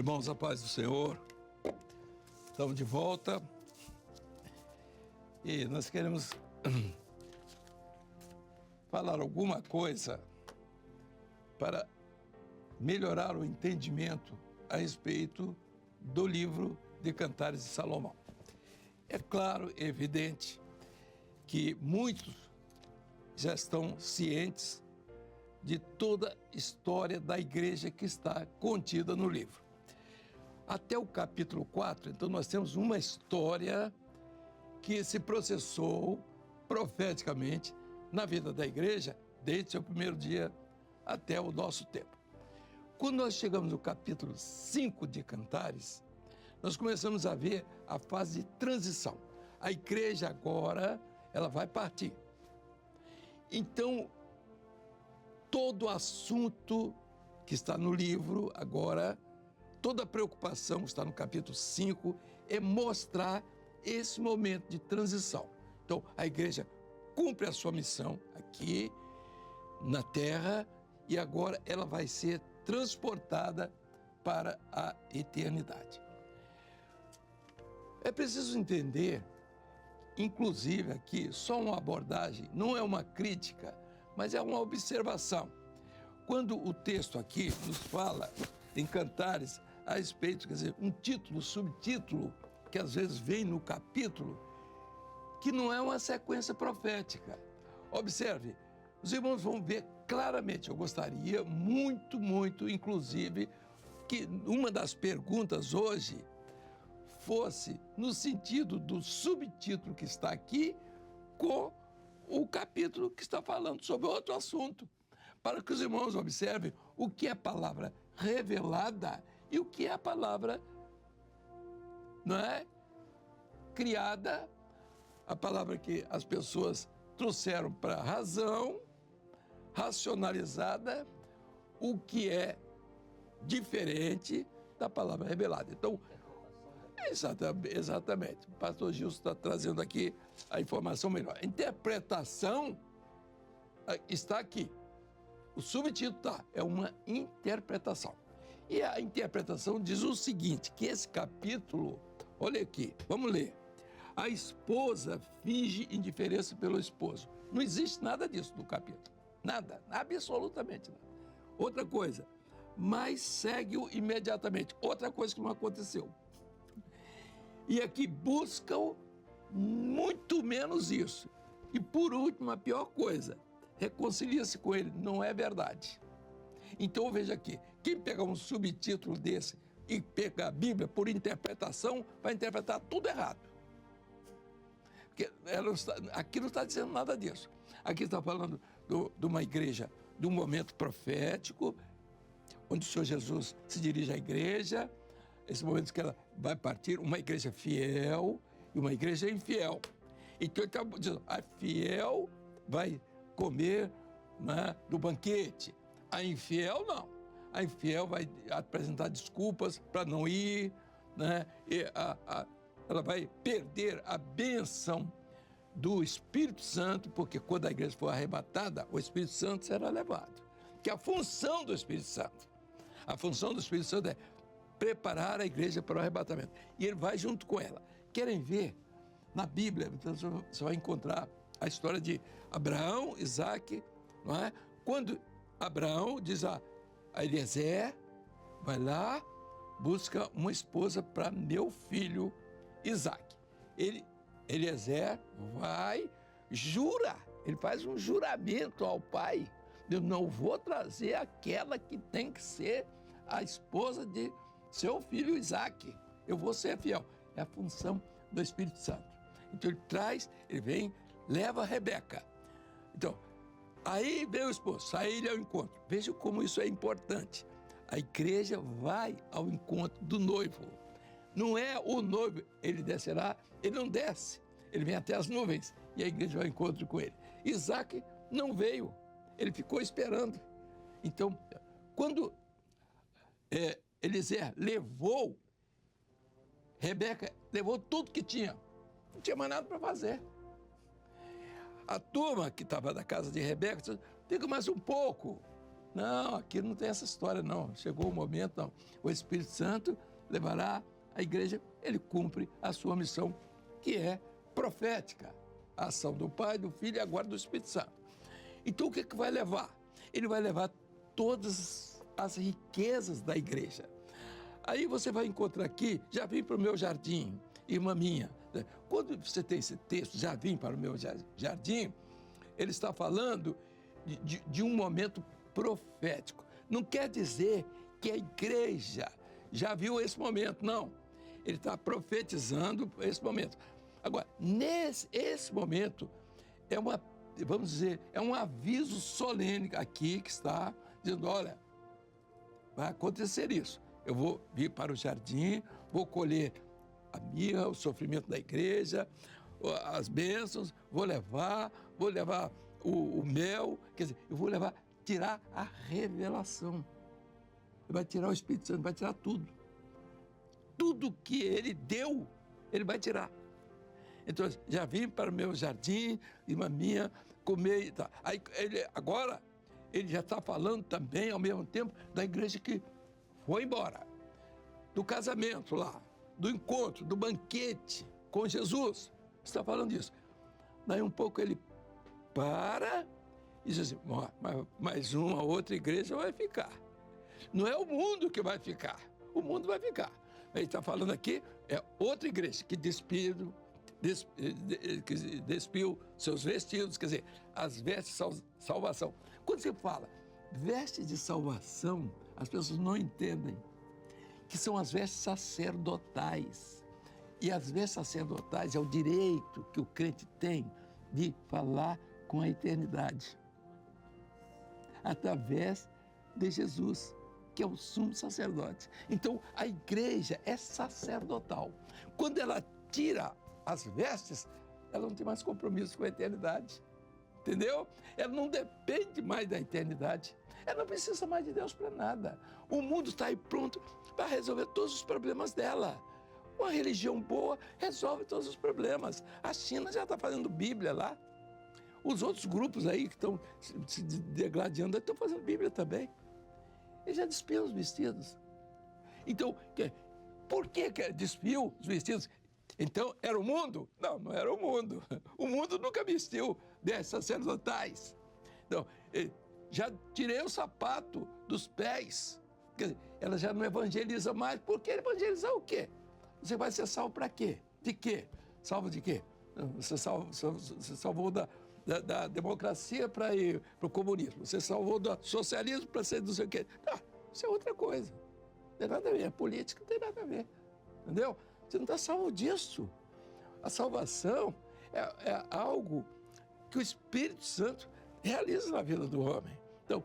Irmãos, a paz do Senhor, estamos de volta e nós queremos falar alguma coisa para melhorar o entendimento a respeito do livro de Cantares de Salomão. É claro, é evidente que muitos já estão cientes de toda a história da igreja que está contida no livro. Até o capítulo 4, então nós temos uma história que se processou profeticamente na vida da igreja desde seu primeiro dia até o nosso tempo. Quando nós chegamos no capítulo 5 de Cantares, nós começamos a ver a fase de transição. A igreja agora, ela vai partir. Então, todo o assunto que está no livro agora, toda a preocupação que está no capítulo 5 é mostrar esse momento de transição. Então, a igreja cumpre a sua missão aqui na terra e agora ela vai ser transportada para a eternidade. É preciso entender, inclusive aqui, só uma abordagem, não é uma crítica, mas é uma observação. Quando o texto aqui nos fala em Cantares a respeito, quer dizer, um título, subtítulo, que às vezes vem no capítulo, que não é uma sequência profética. Observe, os irmãos vão ver claramente, eu gostaria muito, inclusive, que uma das perguntas hoje fosse no sentido do subtítulo que está aqui com o capítulo que está falando sobre outro assunto, para que os irmãos observem o que é a palavra revelada e o que é a palavra, não é, criada, a palavra que as pessoas trouxeram para a razão, racionalizada, o que é diferente da palavra revelada. Então, exatamente. O pastor Gilson está trazendo aqui a informação melhor. A interpretação está aqui. O subtítulo é uma interpretação. E a interpretação diz o seguinte, que esse capítulo, olha aqui, vamos ler. A esposa finge indiferença pelo esposo. Não existe nada disso no capítulo. Nada, absolutamente nada. Outra coisa, mas segue-o imediatamente. Outra coisa que não aconteceu. E aqui buscam muito menos isso. E por último, a pior coisa, reconcilia-se com ele. Não é verdade. Então veja aqui, quem pegar um subtítulo desse e pegar a Bíblia por interpretação, vai interpretar tudo errado. Porque aqui não está dizendo nada disso. Aqui está falando de uma igreja, de um momento profético, onde o Senhor Jesus se dirige à igreja, esse momento que ela vai partir, uma igreja fiel e uma igreja infiel. Então ele está dizendo, a fiel vai comer, né, do banquete, a infiel não. A infiel vai apresentar desculpas para não ir, né, e ela vai perder a bênção do Espírito Santo, porque quando a igreja for arrebatada, o Espírito Santo será levado. Que a função do Espírito Santo, a função do Espírito Santo é preparar a igreja para o arrebatamento. E ele vai junto com ela. Querem ver? Na Bíblia, você vai encontrar a história de Abraão, Isaque, não é? Quando Abraão diz a Eliezer, vai lá, busca uma esposa para meu filho Isaque. Eliezer vai, jura, ele faz um juramento ao pai, eu não vou trazer aquela que tem que ser a esposa de seu filho Isaque, eu vou ser fiel. É a função do Espírito Santo. Então ele traz, ele vem, leva a Rebeca. Então, aí vem o esposo, sai ele ao encontro. Veja como isso é importante. A igreja vai ao encontro do noivo. Não é o noivo, ele descerá, ele não desce. Ele vem até as nuvens e a igreja vai ao encontro com ele. Isaque não veio, ele ficou esperando. Então, quando Eliezer levou, Rebeca levou tudo que tinha. Não tinha mais nada para fazer. A turma que estava da casa de Rebeca disse, fica mais um pouco, Não, aqui não tem essa história, não. Chegou o momento, não. O Espírito Santo levará a igreja, ele cumpre a sua missão, que é profética. A ação do Pai, do Filho e agora do Espírito Santo. Então, o que vai levar? Ele vai levar todas as riquezas da igreja. Aí você vai encontrar aqui, já vim para o meu jardim, irmã minha. Quando você tem esse texto, já vim para o meu jardim, ele está falando de um momento profético. Não quer dizer que a igreja já viu esse momento, não. Ele está profetizando esse momento. Agora, esse momento vamos dizer, é um aviso solene aqui que está dizendo, olha, vai acontecer isso. Eu vou vir para o jardim, vou colher a mirra, o sofrimento da igreja, as bênçãos, vou levar o mel, quer dizer, eu vou tirar a revelação. Ele vai tirar o Espírito Santo, vai tirar tudo. Tudo que ele deu, ele vai tirar. Então, já vim para o meu jardim, irmã minha, comer e tal. Aí, agora, ele já está falando também, ao mesmo tempo, da igreja que foi embora. Do casamento lá, do encontro, do banquete com Jesus. Está falando disso. Daí um pouco ele para e diz assim, mas uma outra igreja vai ficar. Não é o mundo que vai ficar, o mundo vai ficar. Ele está falando aqui, é outra igreja que despiu seus vestidos, quer dizer, as vestes de salvação. Quando você fala vestes de salvação, as pessoas não entendem que são as vestes sacerdotais. E as vestes sacerdotais é o direito que o crente tem de falar com a eternidade, através de Jesus, que é o sumo sacerdote. Então, a igreja é sacerdotal. Quando ela tira as vestes, ela não tem mais compromisso com a eternidade. Entendeu? Ela não depende mais da eternidade. Ela não precisa mais de Deus para nada. O mundo está aí pronto para resolver todos os problemas dela. Uma religião boa resolve todos os problemas. A China já está fazendo Bíblia lá. Os outros grupos aí que estão se degladiando estão fazendo Bíblia também. Eles já despiam os vestidos. Então, por que despiu os vestidos? Então, era o mundo? Não, não era o mundo. O mundo nunca vestiu vestes sacerdotais. Então, já tirei o sapato dos pés. Quer dizer, ela já não evangeliza mais. Por que evangelizar o quê? Você vai ser salvo para quê? De quê? Salvo de quê? Você salvou da democracia para ir para o comunismo. Você salvou do socialismo para ser não sei o quê. Não, isso é outra coisa. Não tem nada a ver. A política não tem nada a ver. Entendeu? Você não está salvo disso. A salvação é algo que o Espírito Santo realiza na vida do homem. Então,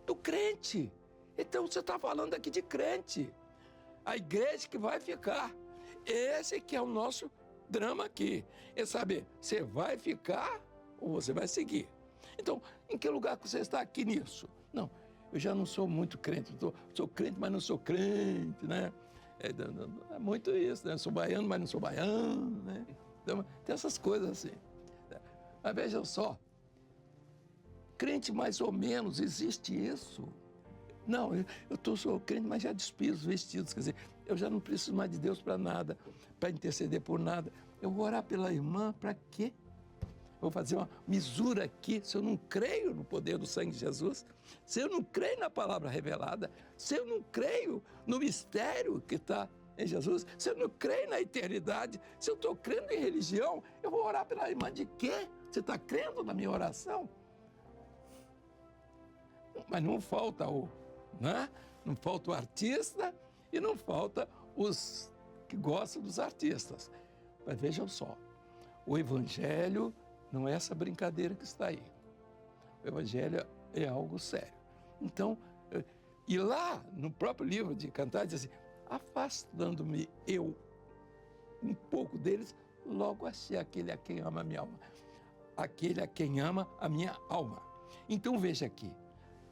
do crente. Então, você está falando aqui de crente. A igreja que vai ficar. Esse que é o nosso drama aqui. É saber, você vai ficar ou você vai seguir. Então, em que lugar que você está aqui nisso? Não, eu já não sou muito crente. Sou crente, mas não sou crente, né? É muito isso, né? Sou baiano, mas não sou baiano, né? Então, tem essas coisas assim. Mas vejam só, crente mais ou menos, existe isso? Não, sou crente, mas já despido os vestidos, quer dizer, eu já não preciso mais de Deus para nada, para interceder por nada. Eu vou orar pela irmã, para quê? Vou fazer uma misura aqui, se eu não creio no poder do sangue de Jesus, se eu não creio na palavra revelada, se eu não creio no mistério que está em Jesus, se eu não creio na eternidade, se eu estou crendo em religião, eu vou orar pela irmã de quê? Você está crendo na minha oração? Mas não falta não falta o artista e não falta os que gostam dos artistas. Mas vejam só, o Evangelho não é essa brincadeira que está aí. O Evangelho é algo sério. Então, e lá no próprio livro de Cantares diz assim, afastando-me eu um pouco deles, logo achei aquele a quem ama a minha alma. Aquele a quem ama a minha alma. Então veja aqui,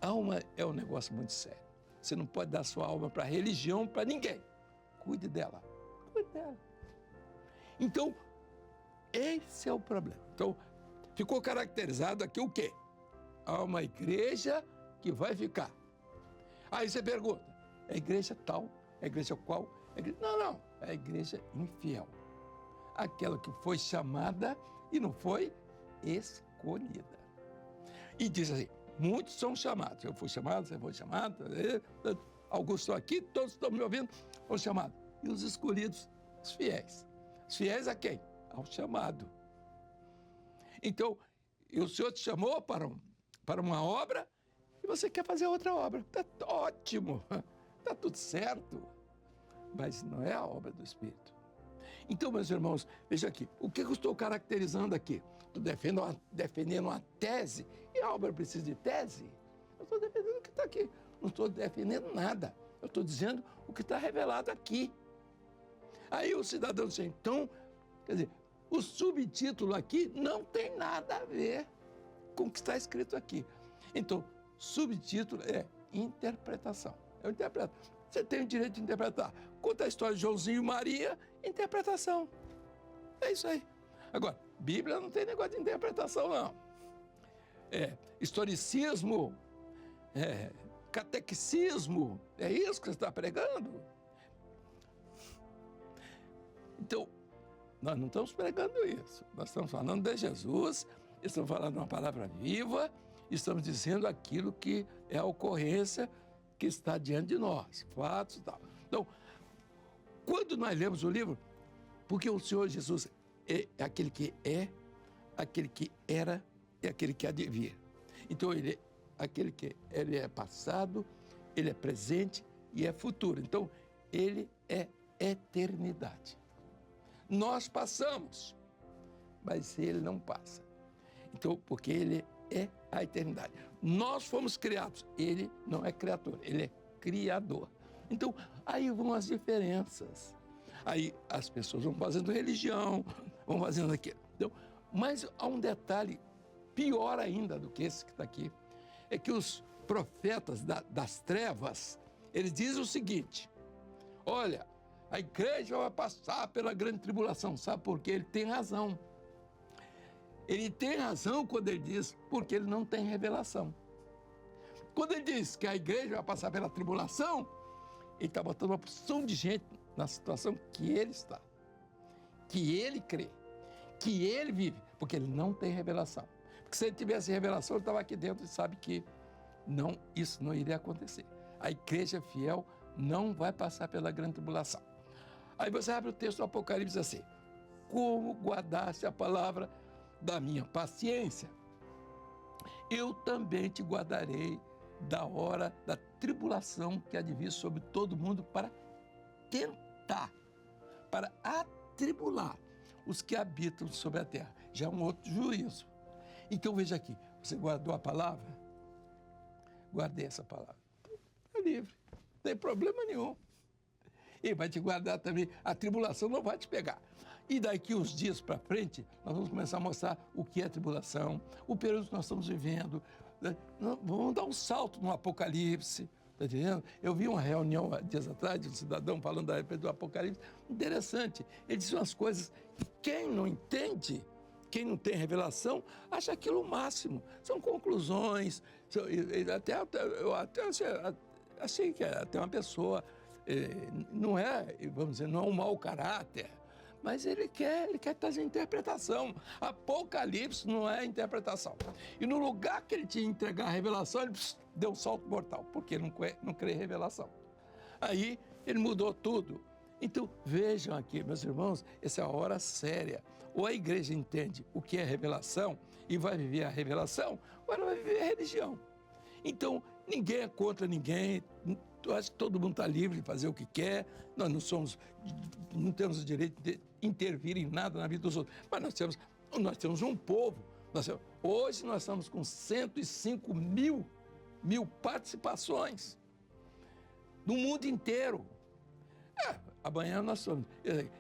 alma é um negócio muito sério. Você não pode dar sua alma para religião, para ninguém. Cuide dela. Cuide dela. Então, esse é o problema. Então, ficou caracterizado aqui o quê? Há uma igreja que vai ficar. Aí você pergunta, é a igreja tal? É a igreja qual? Não, é a igreja infiel. Aquela que foi chamada e não foi escolhida. E diz assim, muitos são chamados. Eu fui chamado, você foi chamado, alguns estão aqui, todos estão me ouvindo, foram chamados. E os escolhidos, os fiéis. Os fiéis a quem? Ao chamado. Então, o Senhor te chamou para uma obra e você quer fazer outra obra. Está ótimo, está tudo certo. Mas não é a obra do Espírito. Então, meus irmãos, veja aqui, o que eu estou caracterizando aqui? Estou defendendo uma tese, e a obra precisa de tese? Eu estou defendendo o que está aqui, não estou defendendo nada, eu estou dizendo o que está revelado aqui. Aí o cidadão diz, então, quer dizer, o subtítulo aqui não tem nada a ver com o que está escrito aqui. Então, subtítulo é interpretação. Eu interpreto. Você tem o direito de interpretar. Conta a história de Joãozinho e Maria, interpretação. É isso aí. Agora, Bíblia não tem negócio de interpretação, não. Historicismo, catequicismo, é isso que você está pregando? Então, nós não estamos pregando isso. Nós estamos falando de Jesus, estamos falando de uma palavra viva, estamos dizendo aquilo que é a ocorrência que está diante de nós, fatos e tal. Então, quando nós lemos o livro, porque o Senhor Jesus é aquele que é, aquele que era e aquele que há de vir. Então, ele é aquele que ele é passado, ele é presente e é futuro. Então, ele é eternidade. Nós passamos, mas ele não passa. Então, porque ele é a eternidade. Nós fomos criados, ele não é criador, ele é criador. Então, aí vão as diferenças. Aí as pessoas vão fazendo religião, vão fazendo aquilo. Então, mas há um detalhe pior ainda do que esse que está aqui, é que os profetas das trevas, eles dizem o seguinte, olha, a igreja vai passar pela grande tribulação, sabe por quê? Ele tem razão. Ele tem razão quando ele diz, porque ele não tem revelação. Quando ele diz que a igreja vai passar pela tribulação, ele está botando uma porção de gente na situação que ele está, que ele crê, que ele vive, porque ele não tem revelação. Porque se ele tivesse revelação, ele estava aqui dentro e sabe que não, isso não iria acontecer. A igreja fiel não vai passar pela grande tribulação. Aí você abre o texto do Apocalipse e diz assim, como guardaste a palavra da minha paciência, eu também te guardarei da hora da tribulação que há de vir sobre todo mundo para tentar, para atribular os que habitam sobre a terra. Já é um outro juízo. Então veja aqui, você guardou a palavra? Guardei essa palavra. Está livre, não tem problema nenhum. Ele vai te guardar também, a tribulação não vai te pegar. E daqui uns dias para frente, nós vamos começar a mostrar o que é tribulação, o período que nós estamos vivendo. Vamos dar um salto no Apocalipse, está entendendo? Eu vi uma reunião há dias atrás de um cidadão falando a respeito do Apocalipse, interessante. Ele disse umas coisas que quem não entende, quem não tem revelação, acha aquilo o máximo. São conclusões, eu até achei que até uma pessoa, não é, vamos dizer, não é um mau caráter, mas ele quer trazer interpretação. Apocalipse não é interpretação. E no lugar que ele tinha que entregar a revelação, ele deu um salto mortal, porque ele não crê em revelação. Aí ele mudou tudo. Então vejam aqui, meus irmãos, essa é a hora séria. Ou a igreja entende o que é revelação e vai viver a revelação, ou ela vai viver a religião. Então ninguém é contra ninguém. Eu acho que todo mundo está livre de fazer o que quer, nós não temos o direito de intervir em nada na vida dos outros, mas nós temos um povo, hoje nós estamos com 105 mil participações no mundo inteiro. Amanhã nós somos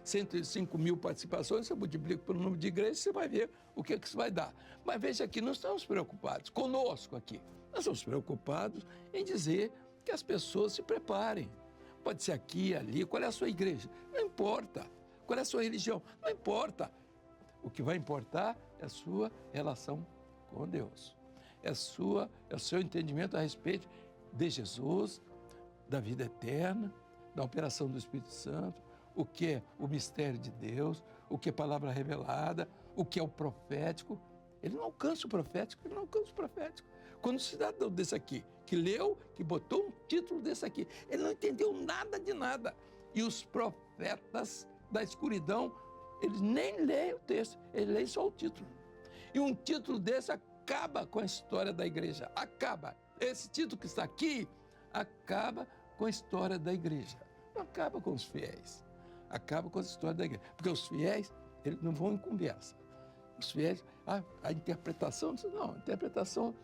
105 mil participações, você multiplica pelo número de igrejas, você vai ver o que isso vai dar. Mas veja aqui, nós estamos preocupados, conosco aqui, nós estamos preocupados em dizer que as pessoas se preparem. Pode ser aqui, ali, qual é a sua igreja? Não importa. Qual é a sua religião? Não importa. O que vai importar é a sua relação com Deus. é o seu entendimento a respeito de Jesus, da vida eterna, da operação do Espírito Santo, o que é o mistério de Deus, o que é palavra revelada, o que é o profético. Ele não alcança o profético, ele não alcança o profético. Quando o cidadão desse aqui, que leu, que botou um título desse aqui, ele não entendeu nada de nada. E os profetas da escuridão, eles nem leem o texto, eles leem só o título. E um título desse acaba com a história da igreja, acaba. Esse título que está aqui acaba com a história da igreja, não acaba com os fiéis, acaba com a história da igreja. Porque os fiéis, eles não vão em conversa. Os fiéis, a interpretação, não, a interpretação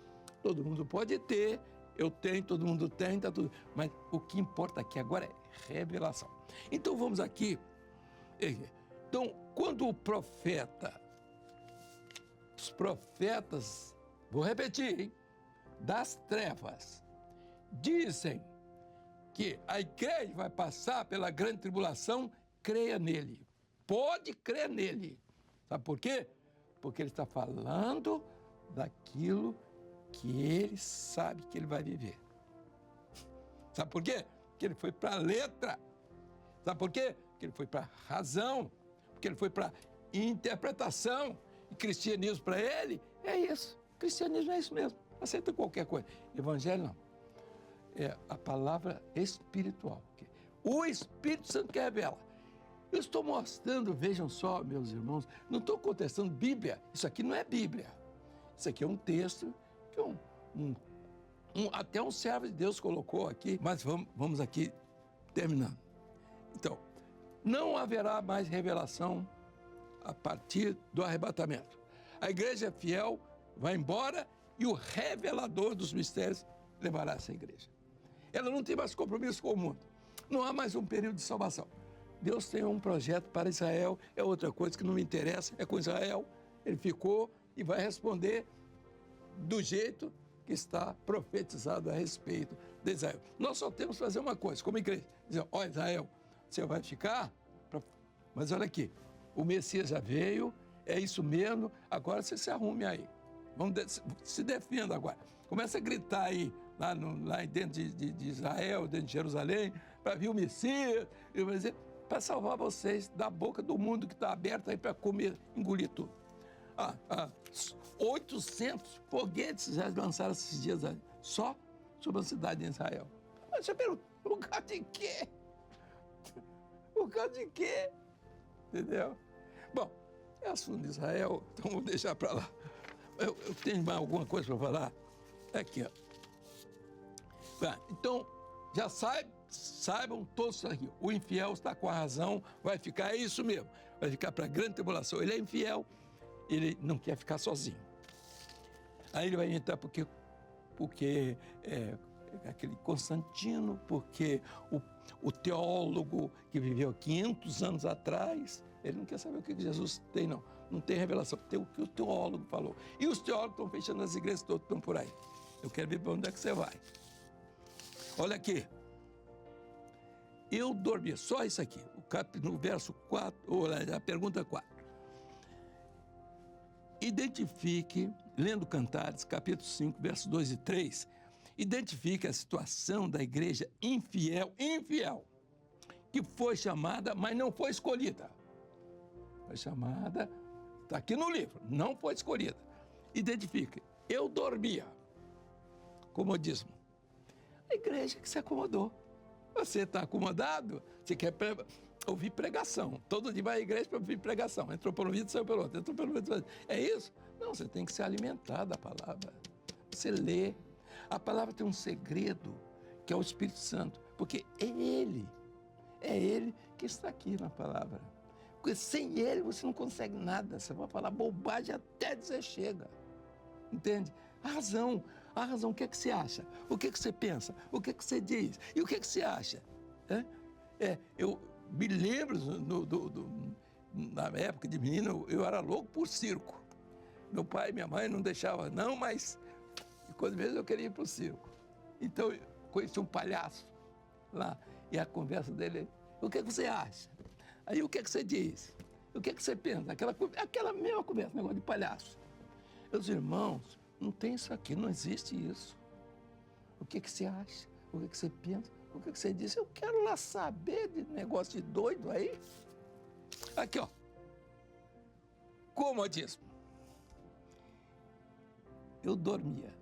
todo mundo pode ter, eu tenho, todo mundo tem, tá tudo. Mas o que importa aqui agora é revelação. Então vamos aqui. Então, quando o profeta, os profetas, vou repetir, hein, das trevas, dizem que a igreja vai passar pela grande tribulação, creia nele. Pode crer nele. Sabe por quê? Porque ele está falando daquilo que ele sabe que ele vai viver. Sabe por quê? Porque ele foi para a letra. Sabe por quê? Porque ele foi para a razão. Porque ele foi para a interpretação. E cristianismo para ele é isso. Cristianismo é isso mesmo. Aceita qualquer coisa. Evangelho não. É a palavra espiritual. O Espírito Santo que revela. Eu estou mostrando, vejam só, meus irmãos, não estou contestando Bíblia. Isso aqui não é Bíblia. Isso aqui é um texto que até um servo de Deus colocou aqui, mas vamos aqui terminando. Então, não haverá mais revelação a partir do arrebatamento. A igreja fiel vai embora e o revelador dos mistérios levará essa igreja. Ela não tem mais compromisso com o mundo. Não há mais um período de salvação. Deus tem um projeto para Israel, é outra coisa que não me interessa, é com Israel. Ele ficou e vai responder do jeito que está profetizado a respeito de Israel. Nós só temos que fazer uma coisa, como igreja, dizer, ó Israel, você vai ficar, mas olha aqui, o Messias já veio, é isso mesmo, agora você se arrume aí. Se defenda agora. Começa a gritar aí, lá dentro de Israel, dentro de Jerusalém, para vir o Messias, para salvar vocês da boca do mundo que está aberto aí para comer, engolir tudo. 800 foguetes já lançaram esses dias aí, só sobre a cidade de Israel. Mas você pergunta, por causa de quê? Por causa de quê? Entendeu? Bom, é assunto de Israel, então vou deixar para lá. Eu tenho mais alguma coisa para falar? Aqui, ó. Então, já saibam todos isso aqui. O infiel está com a razão, vai ficar, é isso mesmo, vai ficar para a grande tribulação. Ele é infiel, ele não quer ficar sozinho. Aí ele vai entrar porque aquele Constantino, porque o teólogo que viveu 500 anos atrás, ele não quer saber o que Jesus tem, não. Não tem revelação, tem o que o teólogo falou. E os teólogos estão fechando as igrejas todas, estão por aí. Eu quero ver para onde é que você vai. Olha aqui. Eu dormi, só isso aqui, no verso 4, ou a pergunta 4. Identifique, lendo Cantares, capítulo 5, versos 2 e 3, identifique a situação da igreja infiel, que foi chamada, mas não foi escolhida. Foi chamada, está aqui no livro, não foi escolhida. Identifique, eu dormia, comodismo. A igreja que se acomodou. Você está acomodado, você quer ouvir pregação. Todo dia vai à igreja para ouvir pregação. Entrou pelo ouvido, saiu pelo outro. Entrou pelo ouvido, é isso? Não, você tem que se alimentar da palavra. Você lê. A palavra tem um segredo, que é o Espírito Santo. Porque é Ele que está aqui na palavra. Porque sem Ele você não consegue nada. Você vai falar bobagem até dizer chega. Entende? A razão, o que é que você acha? O que é que você pensa? O que é que você diz? E o que é que você acha? Eu me lembro, na época de menino, eu era louco por circo. Meu pai e minha mãe não deixavam, não, mas quando mesmo eu queria ir para o circo. Então, eu conheci um palhaço lá, e a conversa dele, o que é que você acha? Aí, o que é que você diz? O que é que você pensa? Aquela mesma conversa, negócio de palhaço. Meus irmãos, Não tem isso aqui, não existe isso. O que você acha? O que você pensa? O que você diz? Eu quero lá saber de negócio de doido aí. Aqui, ó. Comodismo. Eu dormia.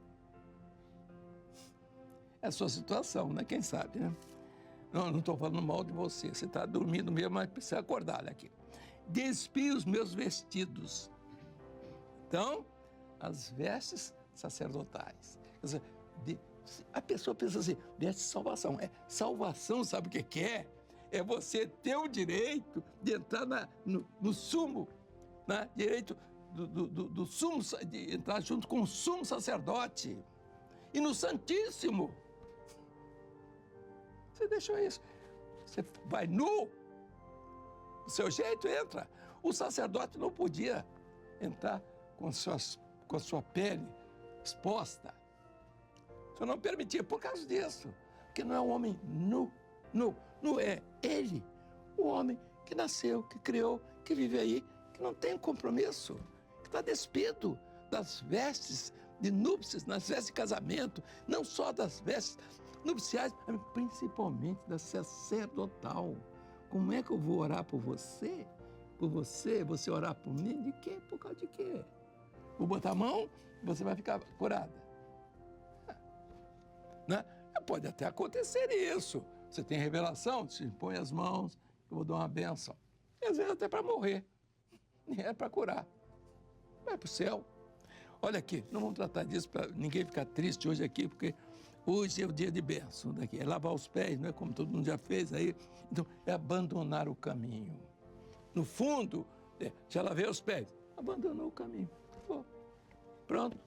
É a sua situação, né? Quem sabe, né? Não estou falando mal de você. Você está dormindo mesmo, mas precisa acordar, olha aqui. Despi os meus vestidos. Então, as vestes sacerdotais. Quer dizer, a pessoa pensa assim, veste salvação. Salvação, sabe o que é? É você ter o direito de entrar no sumo, né? Direito do sumo, de entrar junto com o sumo sacerdote e no Santíssimo. Você deixou isso. Você vai nu, do seu jeito, entra. O sacerdote não podia entrar com a sua pele exposta. O Senhor não permitia por causa disso. Porque não é um homem nu. Nu é ele, o homem que nasceu, que criou, que vive aí, que não tem compromisso, que está despido das vestes de núpcias, das vestes de casamento, não só das vestes nupciais, mas principalmente da sacerdotal. Como é que eu vou orar por você? Por você orar por mim? De quê? Por causa de quê? Vou botar a mão e você vai ficar curada. Né? Pode até acontecer isso. Você tem revelação, se põe as mãos, eu vou dar uma bênção. E às vezes até para morrer. É para curar. Vai para o céu. Olha aqui, não vamos tratar disso para ninguém ficar triste hoje aqui, porque hoje é o dia de bênção daqui. É lavar os pés, não é como todo mundo já fez aí. Então, é abandonar o caminho. No fundo, já lavei os pés. Abandonou o caminho. Pronto.